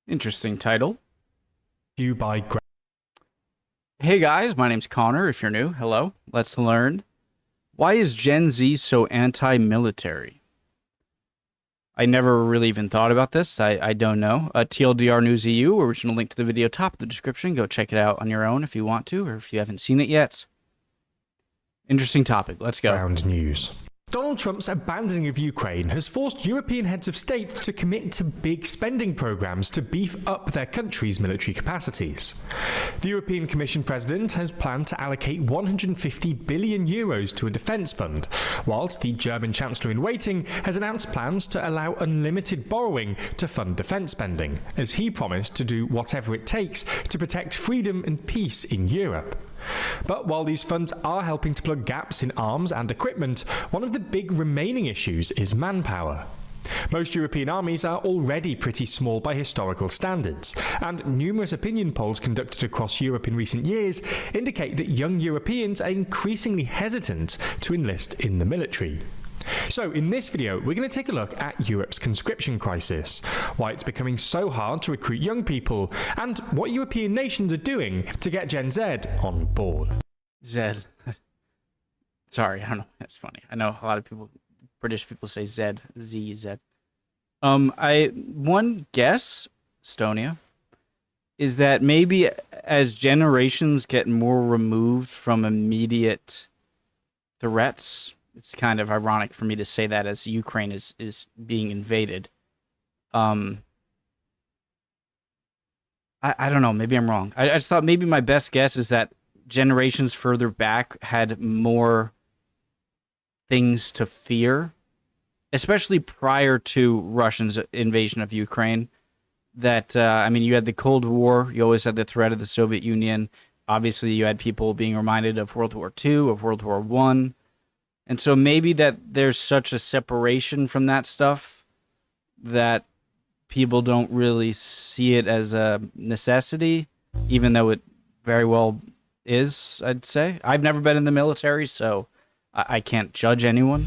Interesting title. You by Hey guys, my name's Connor. If you're new, hello. Let's learn. Why is Gen Z so anti-military? I never really even thought about this. I don't know. TLDR News EU, original link to the video top of the description. Go check it out on your own if you want to, or if you haven't seen it yet. Interesting topic. Let's go. Ground news. Donald Trump's abandoning of Ukraine has forced European heads of state to commit to big spending programs to beef up their country's military capacities. The European Commission president has planned to allocate 150 billion euros to a defence fund, whilst the German Chancellor-in-waiting has announced plans to allow unlimited borrowing to fund defence spending, as he promised to do whatever it takes to protect freedom and peace in Europe. But while these funds are helping to plug gaps in arms and equipment, one of the big remaining issues is manpower. Most European armies are already pretty small by historical standards, and numerous opinion polls conducted across Europe in recent years indicate that young Europeans are increasingly hesitant to enlist in the military. So in this video, we're going to take a look at Europe's conscription crisis, why it's becoming so hard to recruit young people, and what European nations are doing to get Gen Z on board. Zed. Sorry, I don't know. That's funny. I know a lot of people, British people say Zed, Z, Z. One guess, Estonia, is that maybe as generations get more removed from immediate threats, it's kind of ironic for me to say that as Ukraine is being invaded. I don't know. Maybe I'm wrong. I just thought maybe my best guess is that generations further back had more things to fear, especially prior to Russia's invasion of Ukraine. That, I mean, you had the Cold War. You always had the threat of the Soviet Union. Obviously, you had people being reminded of World War II, of World War I. And so maybe that there's such a separation from that stuff that people don't really see it as a necessity, even though it very well is, I'd say. I've never been in the military, so I can't judge anyone.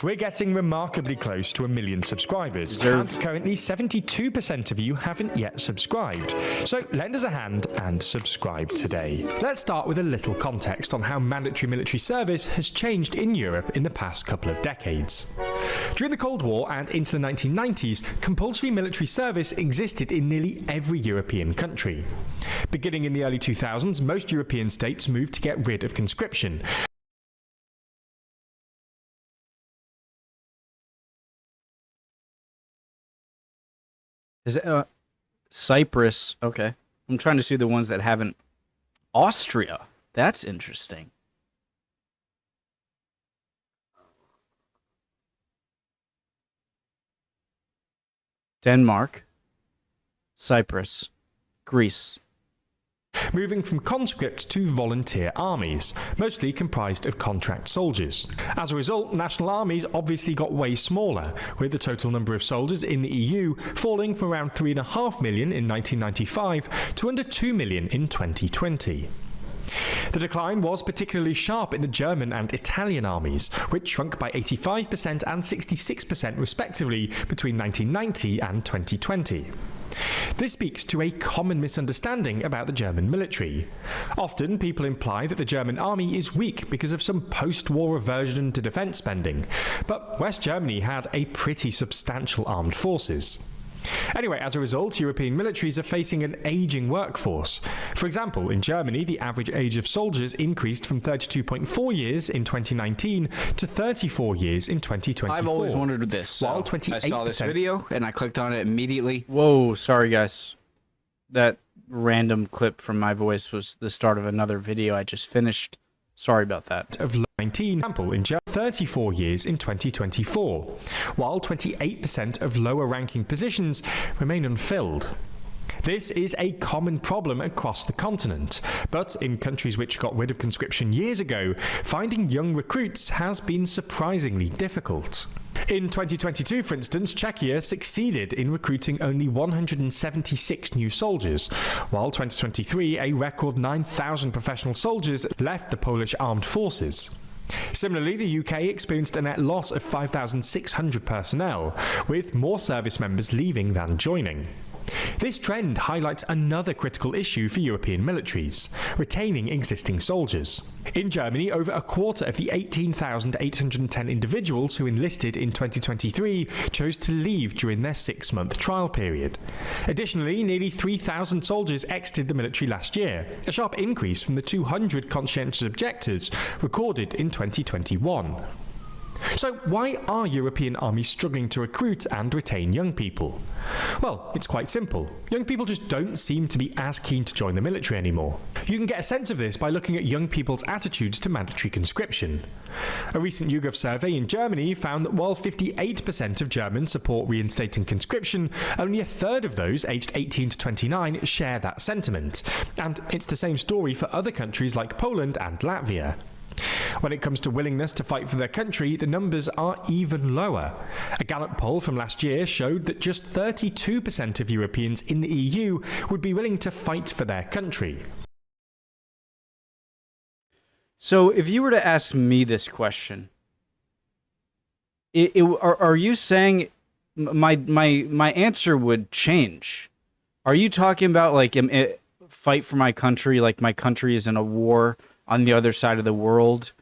We're getting remarkably close to 1 million subscribers, and currently 72% of you haven't yet subscribed. So lend us a hand and subscribe today. Let's start with a little context on how mandatory military service has changed in Europe in the past couple of decades. During the Cold War and into the 1990s, compulsory military service existed in nearly every European country. Beginning in the early 2000s, most European states moved to get rid of conscription. Is it Cyprus? Okay. I'm trying to see the ones that haven't. Austria. That's interesting. Denmark. Cyprus. Greece. Moving from conscript to volunteer armies, mostly comprised of contract soldiers. As a result, national armies obviously got way smaller, with the total number of soldiers in the EU falling from around 3.5 million in 1995 to under 2 million in 2020. The decline was particularly sharp in the German and Italian armies, which shrunk by 85% and 66% respectively between 1990 and 2020. This speaks to a common misunderstanding about the German military. Often people imply that the German army is weak because of some post-war aversion to defence spending, but West Germany had a pretty substantial armed forces. Anyway, as a result, European militaries are facing an ageing workforce. For example, in Germany, the average age of soldiers increased from 32.4 years in 2019 to 34 years in 2024. I've always wondered this. While So 28%. I saw this video and I clicked on it immediately. Whoa, sorry guys. That random clip from my voice was the start of another video I just finished. Sorry about that. Of 19, example, in Germany, 34 years in 2024, while 28% of lower ranking positions remain unfilled. This is a common problem across the continent, but in countries which got rid of conscription years ago, finding young recruits has been surprisingly difficult. In 2022, for instance, Czechia succeeded in recruiting only 176 new soldiers, while 2023, a record 9,000 professional soldiers left the Polish armed forces. Similarly, the UK experienced a net loss of 5,600 personnel, with more service members leaving than joining. This trend highlights another critical issue for European militaries: retaining existing soldiers. In Germany, over a quarter of the 18,810 individuals who enlisted in 2023 chose to leave during their 6-month trial period. Additionally, nearly 3,000 soldiers exited the military last year, a sharp increase from the 200 conscientious objectors recorded in 2021. So why are European armies struggling to recruit and retain young people? Well, it's quite simple. Young people just don't seem to be as keen to join the military anymore. You can get a sense of this by looking at young people's attitudes to mandatory conscription. A recent YouGov survey in Germany found that while 58% of Germans support reinstating conscription, only a third of those aged 18 to 29 share that sentiment. And it's the same story for other countries like Poland and Latvia. When it comes to willingness to fight for their country, the numbers are even lower. A Gallup poll from last year showed that just 32% of Europeans in the EU would be willing to fight for their country. So if you were to ask me this question, are you saying my answer would change? Are you talking about like fight for my country, like my country is in a war on the other side of the world,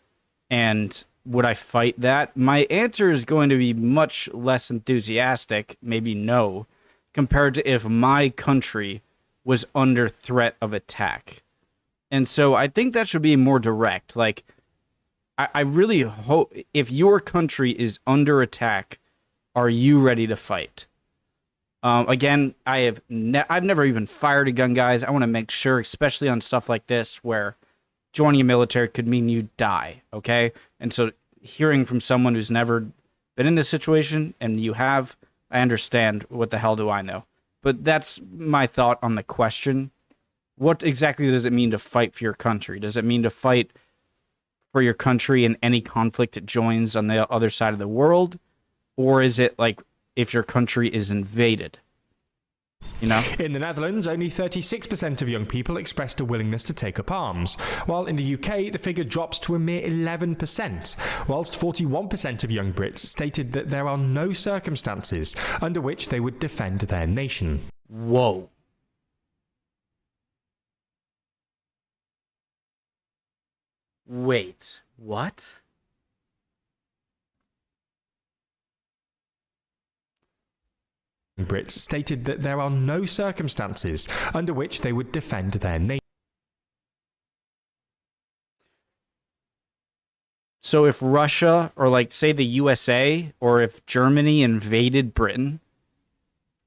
and would I fight that? My answer is going to be much less enthusiastic, maybe no, compared to if my country was under threat of attack. And so I think that should be more direct. Like, I really hope, if your country is under attack, are you ready to fight? Again, I've never even fired a gun, guys. I want to make sure, especially on stuff like this, where joining a military could mean you die, okay? And so hearing from someone who's never been in this situation, and you have, I understand. What the hell do I know? But that's my thought on the question. What exactly does it mean to fight for your country? Does it mean to fight for your country in any conflict it joins on the other side of the world? Or is it like if your country is invaded? You know? In the Netherlands, only 36% of young people expressed a willingness to take up arms, while in the UK the figure drops to a mere 11%, whilst 41% of young Brits stated that there are no circumstances under which they would defend their nation. Whoa. Wait, what? Brits stated that there are no circumstances under which they would defend their nation. So if Russia, or like say the USA, or if Germany invaded Britain,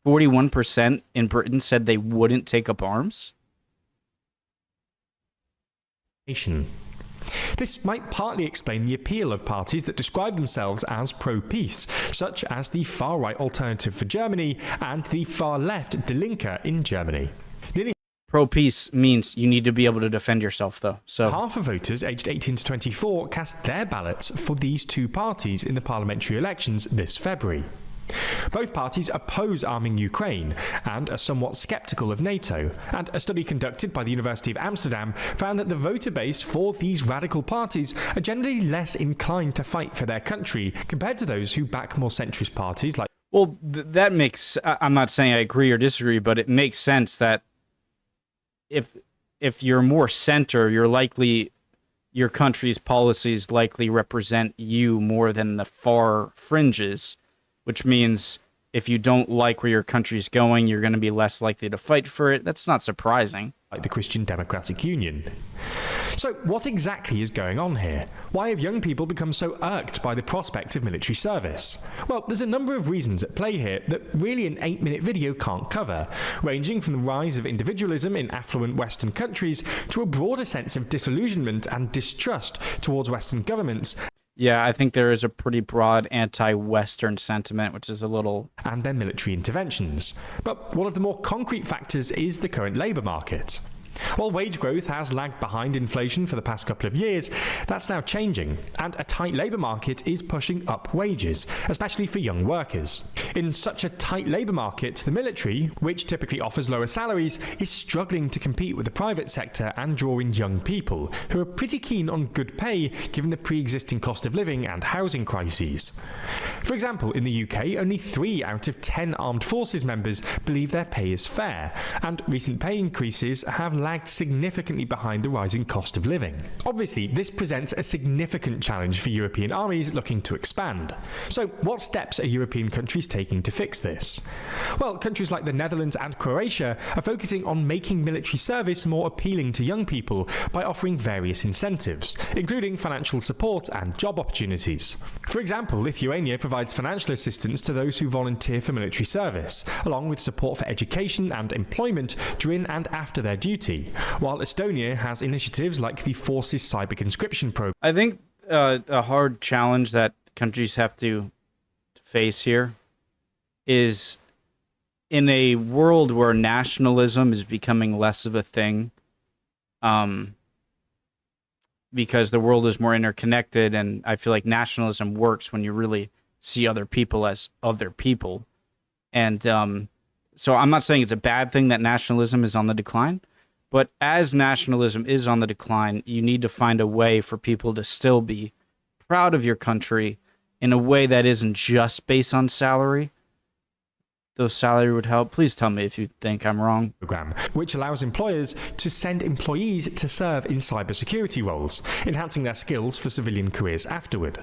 41% in Britain said they wouldn't take up arms? This might partly explain the appeal of parties that describe themselves as pro-peace, such as the far-right Alternative for Germany and the far-left Die Linke in Germany. Nearly Pro-peace means you need to be able to defend yourself, though. So half of voters aged 18 to 24 cast their ballots for these two parties in the parliamentary elections this February. Both parties oppose arming Ukraine and are somewhat sceptical of NATO, and a study conducted by the University of Amsterdam found that the voter base for these radical parties are generally less inclined to fight for their country compared to those who back more centrist parties like... Well, that makes... I'm not saying I agree or disagree, but it makes sense that if you're more center, you're likely... your country's policies likely represent you more than the far fringes, which means if you don't like where your country's going, you're going to be less likely to fight for it. That's not surprising. Like the Christian Democratic Union. So what exactly is going on here? Why have young people become so irked by the prospect of military service? Well, there's a number of reasons at play here that really an 8-minute video can't cover, ranging from the rise of individualism in affluent Western countries to a broader sense of disillusionment and distrust towards Western governments. Yeah, I think there is a pretty broad anti-Western sentiment, which is a little... and their military interventions. But one of the more concrete factors is the current labour market. While wage growth has lagged behind inflation for the past couple of years, that's now changing, and a tight labour market is pushing up wages, especially for young workers. In such a tight labour market, the military, which typically offers lower salaries, is struggling to compete with the private sector and draw in young people, who are pretty keen on good pay given the pre-existing cost of living and housing crises. For example, in the UK, only 3 out of 10 armed forces members believe their pay is fair, and recent pay increases have lagged significantly behind the rising cost of living. Obviously, this presents a significant challenge for European armies looking to expand. So, what steps are European countries taking to fix this? Well, countries like the Netherlands and Croatia are focusing on making military service more appealing to young people by offering various incentives, including financial support and job opportunities. For example, Lithuania provides financial assistance to those who volunteer for military service, along with support for education and employment during and after their duty, while Estonia has initiatives like the Forces Cyber Conscription Program. I think a hard challenge that countries have to face here is, in a world where nationalism is becoming less of a thing, because the world is more interconnected, and I feel like nationalism works when you really see other people as other people. And so I'm not saying it's a bad thing that nationalism is on the decline, but as nationalism is on the decline, you need to find a way for people to still be proud of your country in a way that isn't just based on salary. Though salary would help. Please tell me if you think I'm wrong. Program, which allows employers to send employees to serve in cybersecurity roles, enhancing their skills for civilian careers afterward.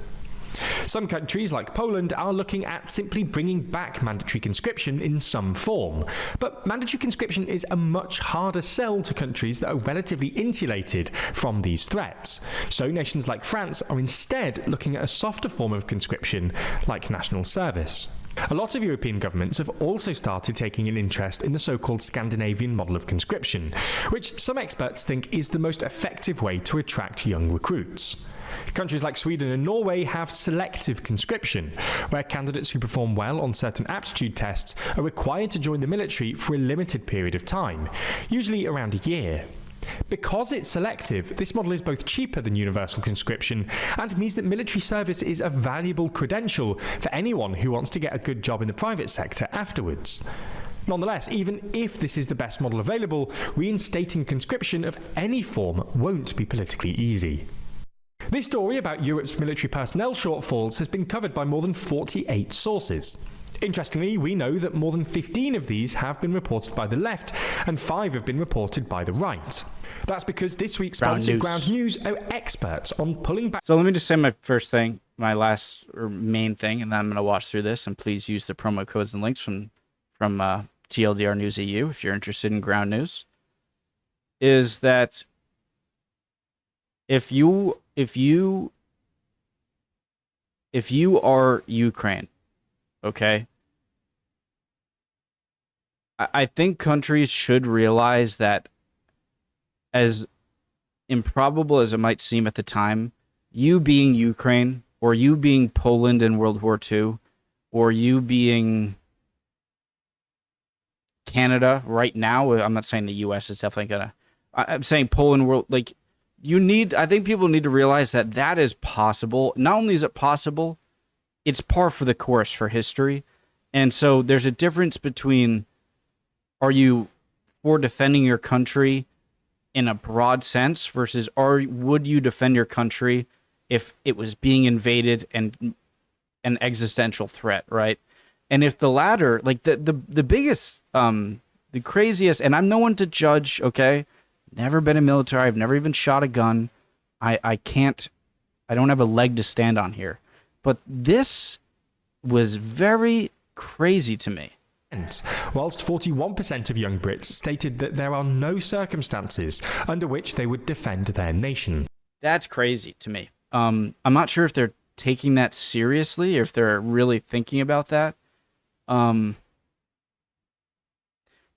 Some countries, like Poland, are looking at simply bringing back mandatory conscription in some form. But mandatory conscription is a much harder sell to countries that are relatively insulated from these threats. So nations like France are instead looking at a softer form of conscription, like national service. A lot of European governments have also started taking an interest in the so-called Scandinavian model of conscription, which some experts think is the most effective way to attract young recruits. Countries like Sweden and Norway have selective conscription, where candidates who perform well on certain aptitude tests are required to join the military for a limited period of time, usually around a year. Because it's selective, this model is both cheaper than universal conscription and means that military service is a valuable credential for anyone who wants to get a good job in the private sector afterwards. Nonetheless, even if this is the best model available, reinstating conscription of any form won't be politically easy. This story about Europe's military personnel shortfalls has been covered by more than 48 sources. Interestingly, we know that more than 15 of these have been reported by the left, and 5 have been reported by the right. That's because this week's sponsor, Ground News, are experts on pulling back. So let me just say my first thing, my last or main thing, and then I'm going to watch through this, and please use the promo codes and links from TLDR News EU if you're interested in Ground News, is that if you are Ukraine, okay, I think countries should realize that, as improbable as it might seem at the time, you being Ukraine, or you being Poland in World War II, or you being Canada right now, I'm not saying the US is definitely gonna, I'm saying Poland, world, like, I think people need to realize that that is possible. Not only is it possible, it's par for the course for history. And so there's a difference between, are you for defending your country in a broad sense versus would you defend your country if it was being invaded and an existential threat, right? And if the latter, like the biggest, the craziest, and I'm no one to judge, okay? Never been in military. I've never even shot a gun. I don't have a leg to stand on here. But this was very crazy to me. Whilst 41% of young Brits stated that there are no circumstances under which they would defend their nation. That's crazy to me. I'm not sure if they're taking that seriously or if they're really thinking about that.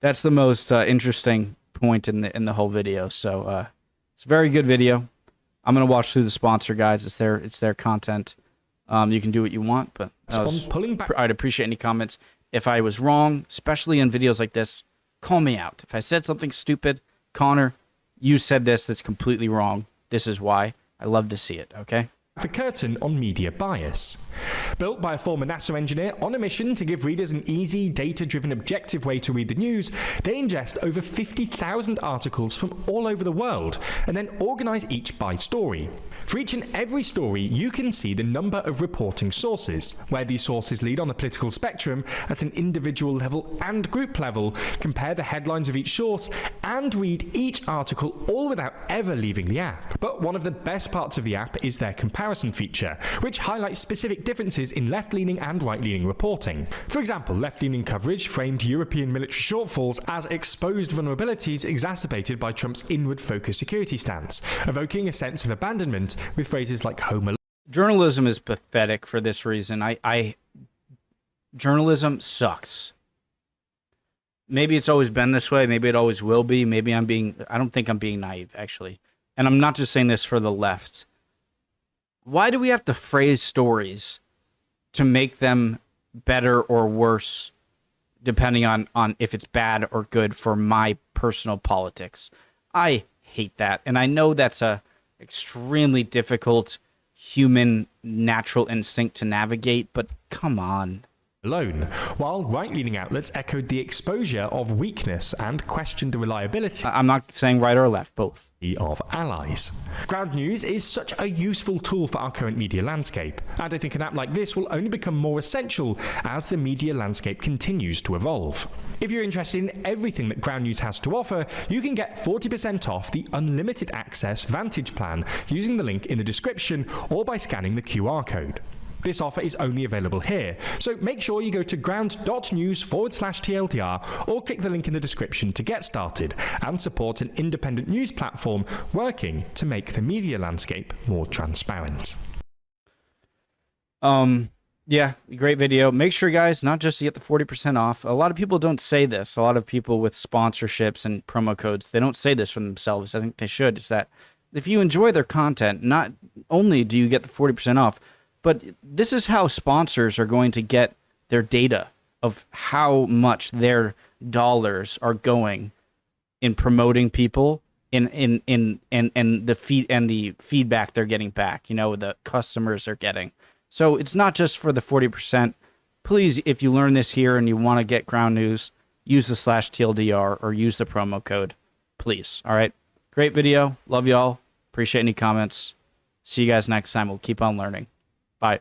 That's the most interesting point in the whole video. So it's a very good video. I'm gonna watch through the sponsor guides. It's their content. You can do what you want, but I'd appreciate any comments. If I was wrong, especially in videos like this, call me out. If I said something stupid, Connor, you said this, that's completely wrong. This is why. I love to see it, okay? The curtain on media bias. Built by a former NASA engineer on a mission to give readers an easy, data-driven, objective way to read the news, they ingest over 50,000 articles from all over the world and then organize each by story. For each and every story, you can see the number of reporting sources, where these sources lead on the political spectrum at an individual level and group level, compare the headlines of each source, and read each article all without ever leaving the app. But one of the best parts of the app is their comparison feature, which highlights specific differences in left-leaning and right-leaning reporting. For example, left-leaning coverage framed European military shortfalls as exposed vulnerabilities exacerbated by Trump's inward-focused security stance, evoking a sense of abandonment with phrases like home alone. Journalism is pathetic for this reason. Journalism sucks. Maybe it's always been this way. Maybe it always will be. Maybe I don't think I'm being naive, actually. And I'm not just saying this for the left. Why do we have to phrase stories to make them better or worse, depending on if it's bad or good for my personal politics? I hate that. And I know that's a extremely difficult human natural instinct to navigate, but come on. Alone, while right-leaning outlets echoed the exposure of weakness and questioned the reliability I'm not saying right or left, both. of allies. Ground News is such a useful tool for our current media landscape, and I think an app like this will only become more essential as the media landscape continues to evolve. If you're interested in everything that Ground News has to offer, you can get 40% off the unlimited access Vantage plan using the link in the description or by scanning the QR code. This offer is only available here, so make sure you go to ground.news/TLDR or click the link in the description to get started and support an independent news platform working to make the media landscape more transparent. Yeah, great video. Make sure, guys, not just to get the 40% off. A lot of people don't say this. A lot of people with sponsorships and promo codes, they don't say this for themselves. I think they should. Is that if you enjoy their content, not only do you get the 40% off, but this is how sponsors are going to get their data of how much their dollars are going in promoting people in the feedback they're getting back, the customers are getting. So it's not just for the 40%. Please, if you learn this here and you want to get Ground News, use the /TLDR or use the promo code, please. All right. Great video. Love y'all. Appreciate any comments. See you guys next time. We'll keep on learning. Bye.